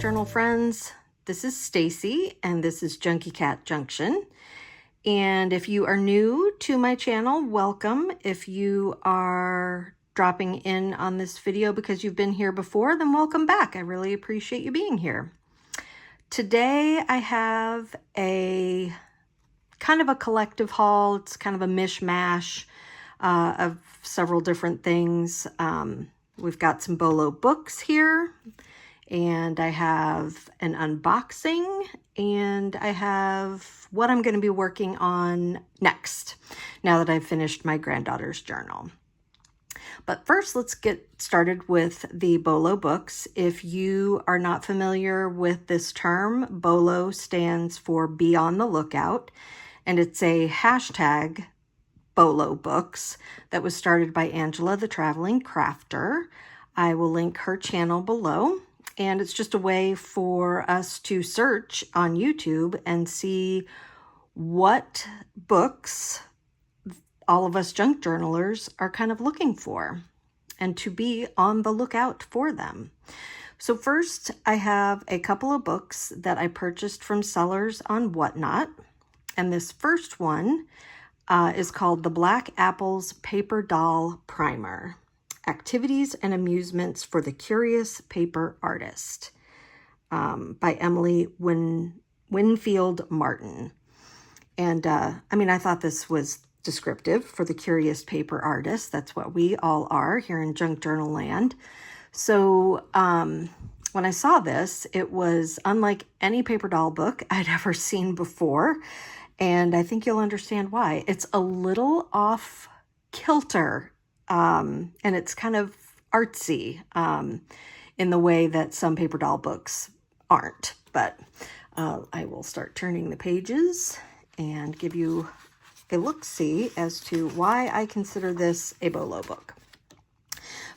journal friends. This is Stacy and this is JunkyCatJunction. And if you are new to my channel, welcome. If you are dropping in on this video because you've been here before, then welcome back. I really appreciate you being here. Today I have a kind of a collective haul. It's kind of a mishmash of several different things. We've got some Bolo books here, and I have an unboxing, and I have what I'm going to be working on next, now that I've finished my granddaughter's journal. But first, let's get started with the Bolo books. If you are not familiar with this term, Bolo stands for Be on the Lookout, and it's a hashtag Bolo books that was started by Angela the Traveling Crafter. I will link her channel below, and it's just a way for us to search on YouTube and see what books all of us junk journalers are kind of looking for and to be on the lookout for them. So first, I have a couple of books that I purchased from sellers on Whatnot, and this first one is called The Black Apples Paper Doll Primer, Activities and Amusements for the Curious Paper Artist, by Emily Winfield Martin. And I thought this was descriptive for the curious paper artist. That's what we all are here in junk journal land. So when I saw this, it was unlike any paper doll book I'd ever seen before. And I think you'll understand why. It's a little off kilter, and it's kind of artsy in the way that some paper doll books aren't. But I will start turning the pages and give you a look-see as to why I consider this a Bolo book.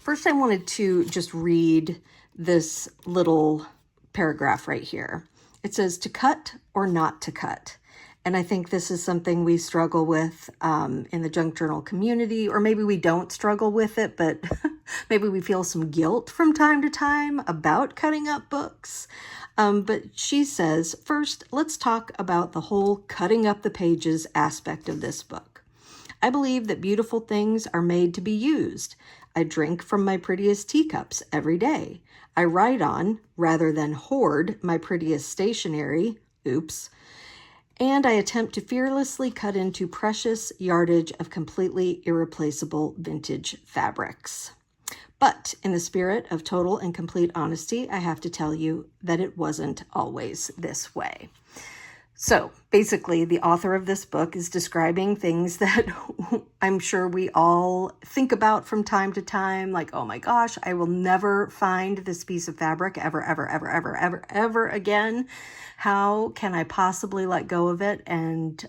First, I wanted to just read this little paragraph right here. It says, "To cut or not to cut." And I think this is something we struggle with in the junk journal community, or maybe we don't struggle with it, but maybe we feel some guilt from time to time about cutting up books. But she says, first, let's talk about the whole cutting up the pages aspect of this book. I believe that beautiful things are made to be used. I drink from my prettiest teacups every day. I write on, rather than hoard, my prettiest stationery. Oops. And I attempt to fearlessly cut into precious yardage of completely irreplaceable vintage fabrics. But in the spirit of total and complete honesty, I have to tell you that it wasn't always this way. So basically, the author of this book is describing things that I'm sure we all think about from time to time, like, oh my gosh, I will never find this piece of fabric ever, ever, ever, ever, ever, ever again. How can I possibly let go of it? And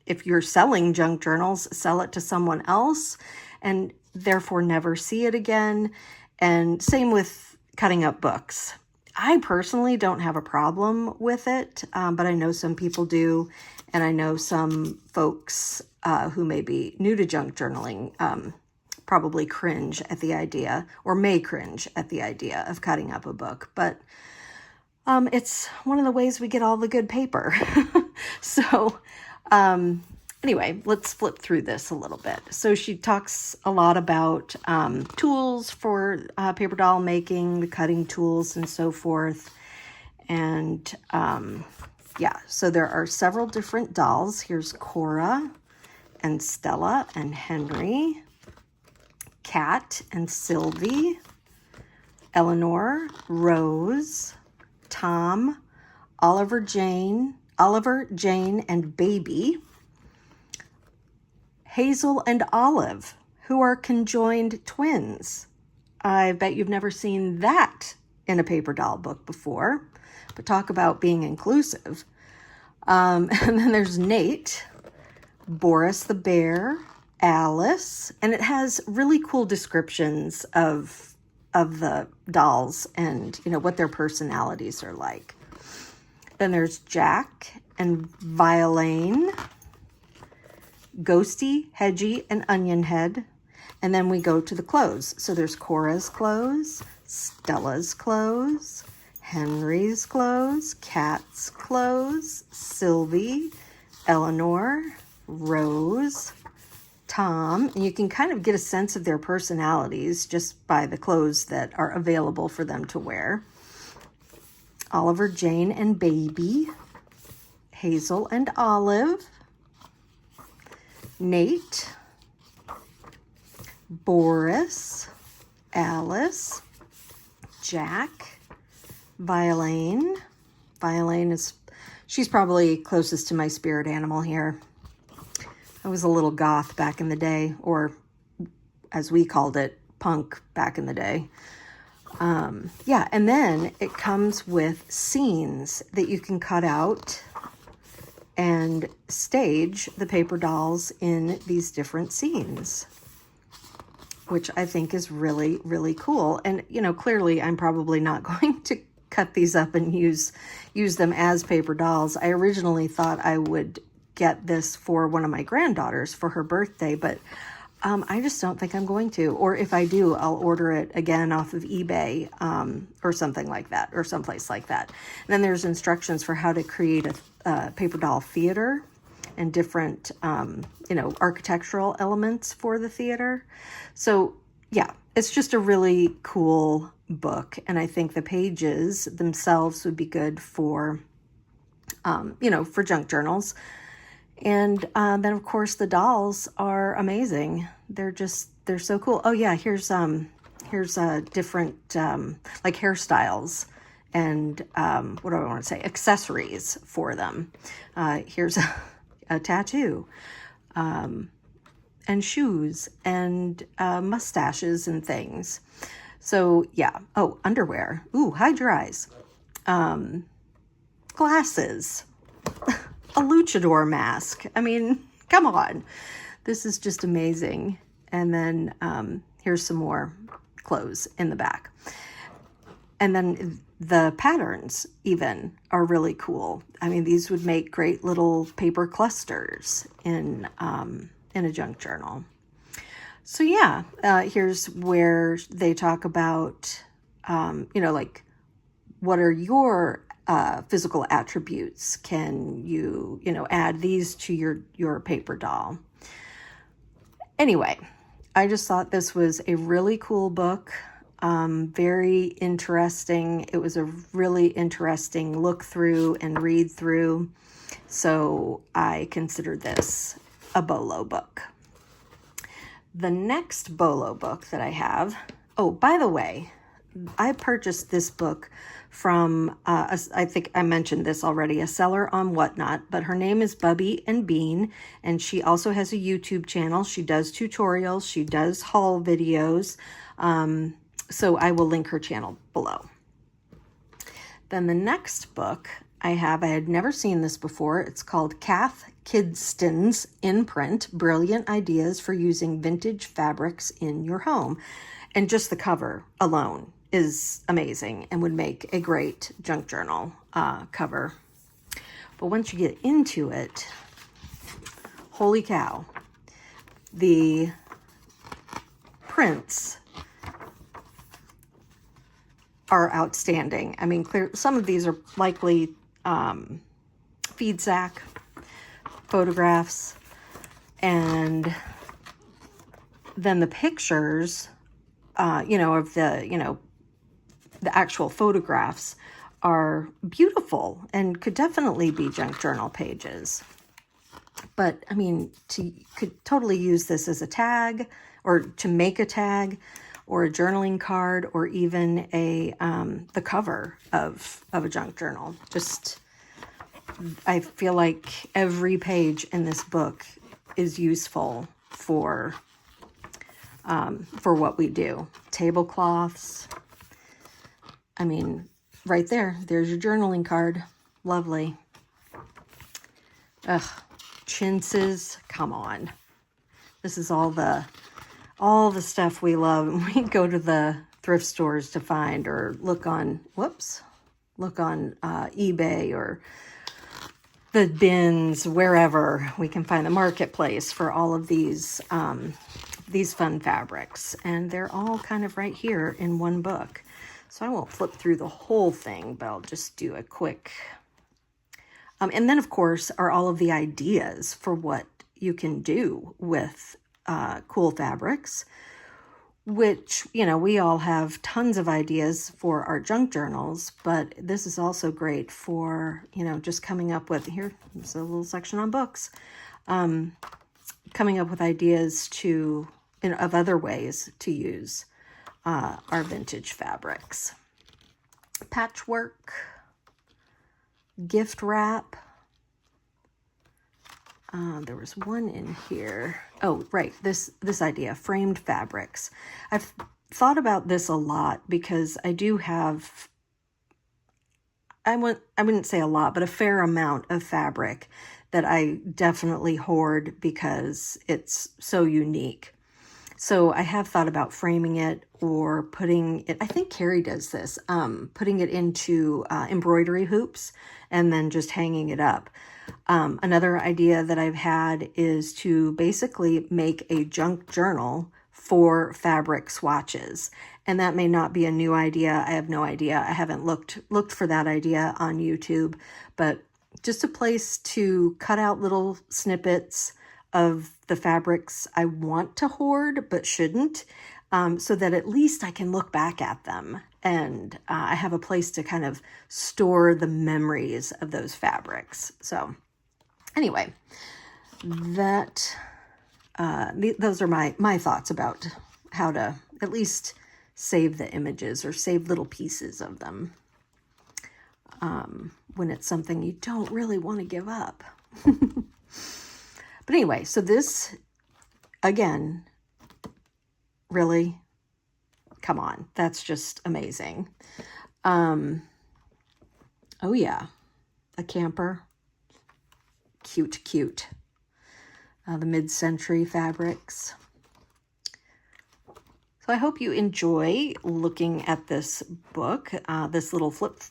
if you're selling junk journals, sell it to someone else and therefore never see it again. And same with cutting up books. I personally don't have a problem with it, but I know some people do, and I know some folks who may be new to junk journaling probably cringe at the idea, or may cringe at the idea of cutting up a book, but it's one of the ways we get all the good paper. So anyway, let's flip through this a little bit. So she talks a lot about tools for paper doll making, the cutting tools and so forth. And yeah, so there are several different dolls. Here's Cora and Stella and Henry, Kat and Sylvie, Eleanor, Rose, Tom, Oliver, Jane, and Baby, Hazel and Olive, who are conjoined twins. I bet you've never seen that in a paper doll book before, but talk about being inclusive. And then there's Nate, Boris the bear, Alice, and it has really cool descriptions of the dolls and, you know, what their personalities are like. Then there's Jack and Violaine, Ghosty, Hedgie, and Onion Head. And then we go to the clothes. So there's Cora's clothes, Stella's clothes, Henry's clothes, Kat's clothes, Sylvie, Eleanor, Rose, Tom, and you can kind of get a sense of their personalities just by the clothes that are available for them to wear. Oliver, Jane, and Baby, Hazel and Olive, Nate, Boris, Alice, Jack, Violaine. Violaine is, she's probably closest to my spirit animal here. I was a little goth back in the day, or as we called it, punk back in the day. Yeah, and then it comes with scenes that you can cut out and stage the paper dolls in these different scenes, which I think is really, really cool. And, you know, clearly I'm probably not going to cut these up and use them as paper dolls. I originally thought I would get this for one of my granddaughters for her birthday, but I just don't think I'm going to. Or if I do, I'll order it again off of eBay or something like that, or someplace like that. And then there's instructions for how to create a paper doll theater and different, you know, architectural elements for the theater. So yeah, it's just a really cool book. And I think the pages themselves would be good for, you know, for junk journals. And then of course the dolls are amazing. They're so cool. Oh yeah, here's different like hairstyles and what do I want to say, accessories for them. Here's a tattoo, and shoes and mustaches and things. So yeah. Oh, underwear. Ooh, hide your eyes. Glasses. A luchador mask. I mean, come on. This is just amazing. And then here's some more clothes in the back. And then the patterns even are really cool. I mean, these would make great little paper clusters in a junk journal. So yeah, here's where they talk about, you know, like, what are your physical attributes? Can you, you know, add these to your paper doll? Anyway, I just thought this was a really cool book. Very interesting. It was a really interesting look through and read through. So I consider this a Bolo book. The next Bolo book that I have, oh, by the way, I purchased this book from, I think I mentioned this already, a seller on Whatnot, but her name is Bubby and Bean, and she also has a YouTube channel. She does tutorials, she does haul videos, so I will link her channel below. Then the next book I had never seen this before. It's called Kath Kidston's In Print, Brilliant Ideas for Using Vintage Fabrics in Your Home. And just the cover alone is amazing and would make a great junk journal cover. But once you get into it, holy cow, the prints are outstanding. I mean, some of these are likely feed sack photographs, and then the pictures, you know, of the actual photographs are beautiful and could definitely be junk journal pages. But I mean, could totally use this as a tag, or to make a tag, or a journaling card, or even the cover of a junk journal. Just, I feel like every page in this book is useful for what we do. Tablecloths. I mean, right there's your journaling card. Lovely. Ugh, chintzes, come on. This is all the stuff we love, and we go to the thrift stores to find, or look on eBay, or the bins, wherever we can find the marketplace for all of these fun fabrics. And they're all kind of right here in one book. So I won't flip through the whole thing, but I'll just do a quick. And then, of course, are all of the ideas for what you can do with cool fabrics, which, you know, we all have tons of ideas for our junk journals, but this is also great for, you know, just coming up with, here's a little section on books, coming up with ideas to, you know, of other ways to use our vintage fabrics. Patchwork, gift wrap. There was one in here. Oh, right. This idea, framed fabrics. I've thought about this a lot because I do have, I wouldn't say a lot, but a fair amount of fabric that I definitely hoard because it's so unique. So I have thought about framing it or putting it, I think Carrie does this, putting it into embroidery hoops and then just hanging it up. Another idea that I've had is to basically make a junk journal for fabric swatches. And that may not be a new idea. I have no idea. I haven't looked for that idea on YouTube, but just a place to cut out little snippets of the fabrics I want to hoard but shouldn't, so that at least I can look back at them and I have a place to kind of store the memories of those fabrics. So anyway, that those are my thoughts about how to at least save the images or save little pieces of them when it's something you don't really want to give up. But anyway, so this, again, really, come on, that's just amazing. Oh yeah, a camper, cute. The mid-century fabrics. So I hope you enjoy looking at this book, this little flip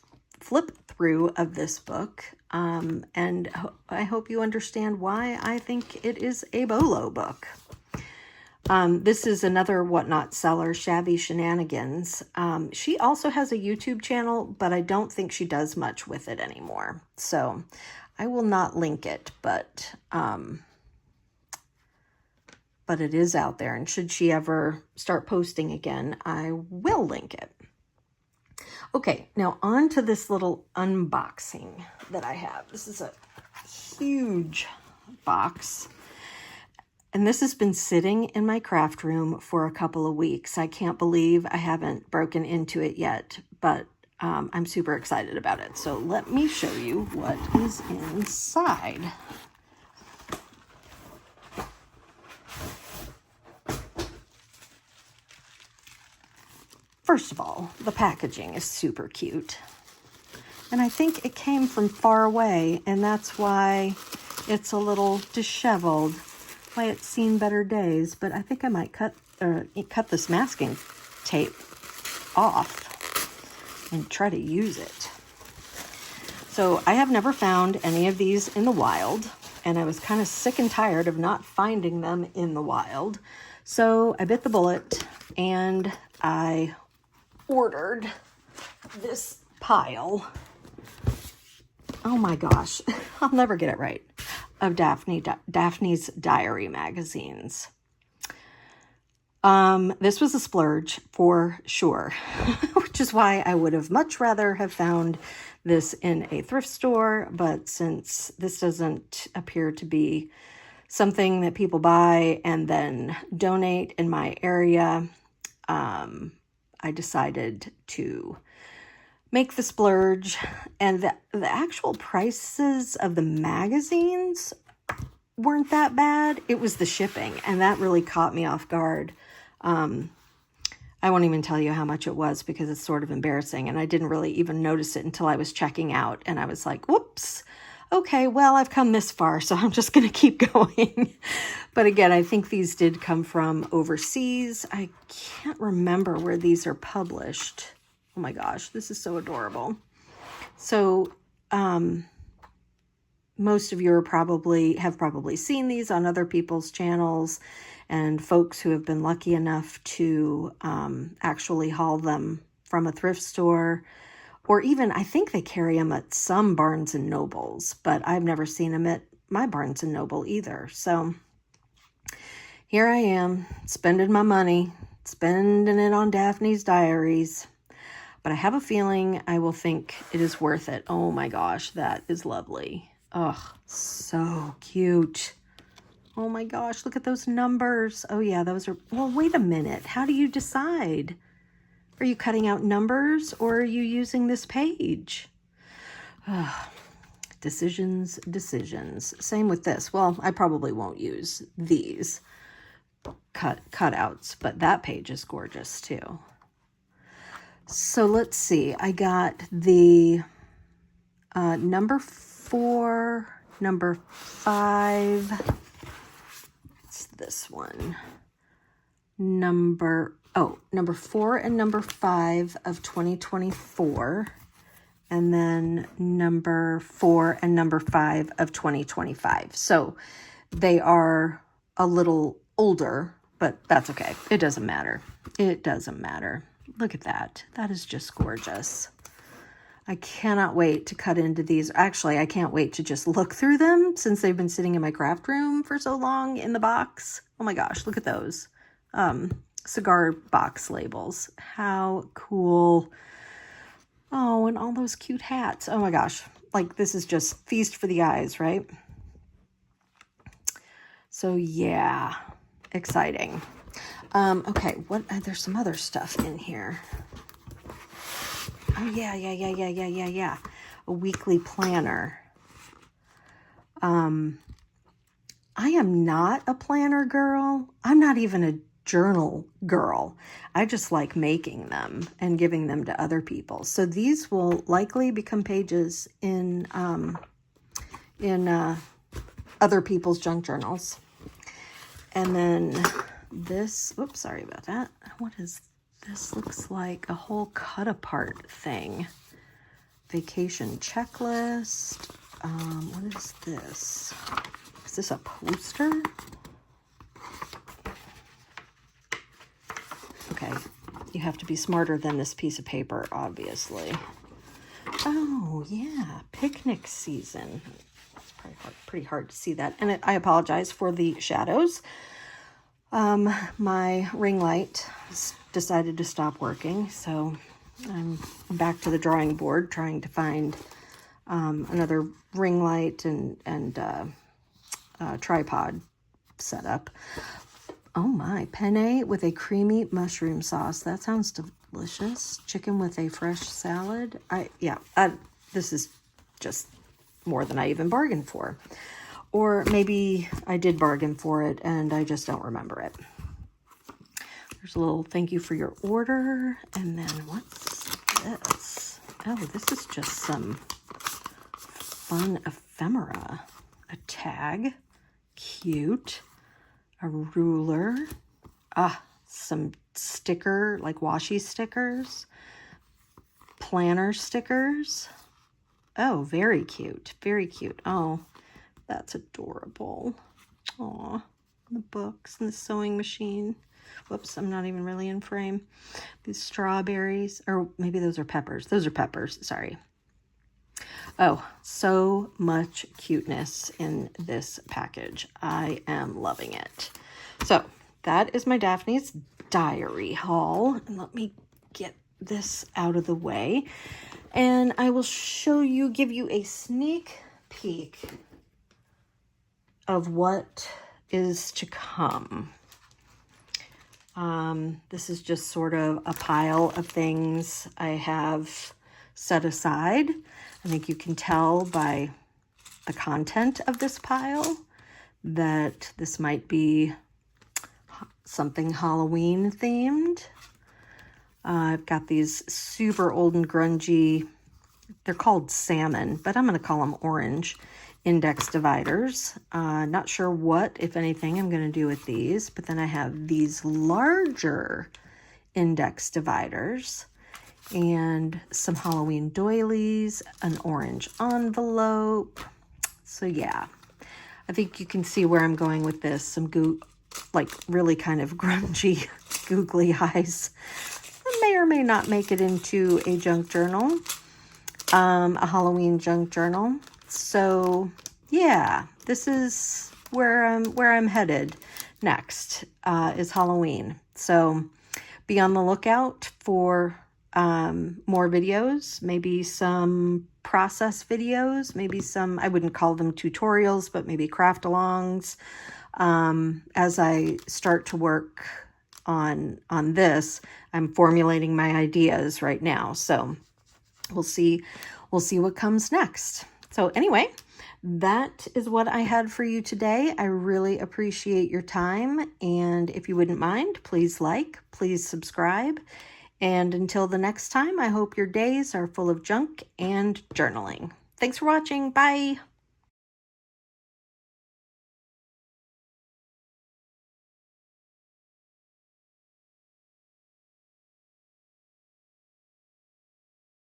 through of this book. And I hope you understand why I think it is a bolo book. This is another Whatnot seller, Shabby Shenanigans. She also has a YouTube channel, but I don't think she does much with it anymore. So I will not link it, but it is out there. And should she ever start posting again, I will link it. Okay, now on to this little unboxing that I have. This is a huge box. And this has been sitting in my craft room for a couple of weeks. I can't believe I haven't broken into it yet, but I'm super excited about it. So let me show you what is inside. First of all, the packaging is super cute. And I think it came from far away, and that's why it's a little disheveled, why it's seen better days. But I think I might cut this masking tape off and try to use it. So I have never found any of these in the wild, and I was kind of sick and tired of not finding them in the wild. So I bit the bullet and I ordered this pile, oh my gosh, I'll never get it right, of Daphne's Diary magazines. This was a splurge for sure, which is why I would have much rather have found this in a thrift store, but since this doesn't appear to be something that people buy and then donate in my area, I decided to make the splurge, and the actual prices of the magazines weren't that bad. It was the shipping, and that really caught me off guard. I won't even tell you how much it was because it's sort of embarrassing, and I didn't really even notice it until I was checking out, and I was like, whoops, okay, well, I've come this far, so I'm just going to keep going. But again, I think these did come from overseas. I can't remember where these are published. Oh my gosh, this is so adorable. So most of you have probably seen these on other people's channels, and folks who have been lucky enough to actually haul them from a thrift store, or even I think they carry them at some Barnes and Nobles, but I've never seen them at my Barnes and Noble either. So here I am spending my money, spending it on Daphne's Diaries, but I have a feeling I will think it is worth it. Oh my gosh, that is lovely. Oh, so cute. Oh my gosh, look at those numbers. Oh yeah, those are, well, wait a minute. How do you decide? Are you cutting out numbers or are you using this page? Decisions. Same with this. Well, I probably won't use these cutouts, but that page is gorgeous too. So let's see. I got the number 4, number 5. It's this one. Number 4 and number 5 of 2024. And then number 4 and number 5 of 2025. So they are a little older, but that's okay. It doesn't matter. It doesn't matter. Look at that. That is just gorgeous. I cannot wait to cut into these. Actually, I can't wait to just look through them since they've been sitting in my craft room for so long in the box. Oh my gosh, look at those. Cigar box labels. How cool. Oh, and all those cute hats. Oh my gosh. Like, this is just feast for the eyes, right? So yeah, exciting. Okay, there's some other stuff in here. Oh yeah. A weekly planner. I am not a planner girl. I'm not even a journal girl. I just like making them and giving them to other people. So these will likely become pages in other people's junk journals. And then this, oops, sorry about that. What is this? Looks like a whole cut apart thing. Vacation checklist. What is this? Is this a poster? Okay, you have to be smarter than this piece of paper, obviously. Oh, yeah, picnic season. It's pretty hard to see that. And I apologize for the shadows. My ring light decided to stop working, so I'm back to the drawing board trying to find another ring light and tripod setup. Oh my, penne with a creamy mushroom sauce. That sounds delicious. Chicken with a fresh salad. This is just more than I even bargained for. Or maybe I did bargain for it and I just don't remember it. There's a little thank you for your order. And then what's this? Oh, this is just some fun ephemera. A tag. Cute. A ruler, some sticker, like washi stickers, planner stickers. Oh, very cute, very cute. Oh, that's adorable. Aw, the books and the sewing machine. Whoops, I'm not even really in frame. These strawberries, or maybe those are peppers. Those are peppers, sorry. Oh, so much cuteness in this package. I am loving it. So that is my Daphne's Diary haul. And let me get this out of the way. And I will give you a sneak peek of what is to come. This is just sort of a pile of things I have set aside. I think you can tell by the content of this pile that this might be something Halloween themed. I've got these super old and grungy, they're called salmon, but I'm going to call them orange index dividers. Not sure what, if anything, I'm going to do with these, but then I have these larger index dividers and some Halloween doilies, an orange envelope. So yeah, I think you can see where I'm going with this. Some like really kind of grungy, googly eyes. It may may or may not make it into a junk journal, a Halloween junk journal. So yeah, this is where I'm headed next, is Halloween. So be on the lookout for more videos, maybe some process videos, maybe some, I wouldn't call them tutorials, but maybe craft alongs, as I start to work on this. I'm formulating my ideas right now, so we'll see what comes next. So anyway, that is what I had for you today. I really appreciate your time, and if you wouldn't mind, please like, please subscribe, and until the next time, I hope your days are full of junk and journaling. Thanks for watching. Bye.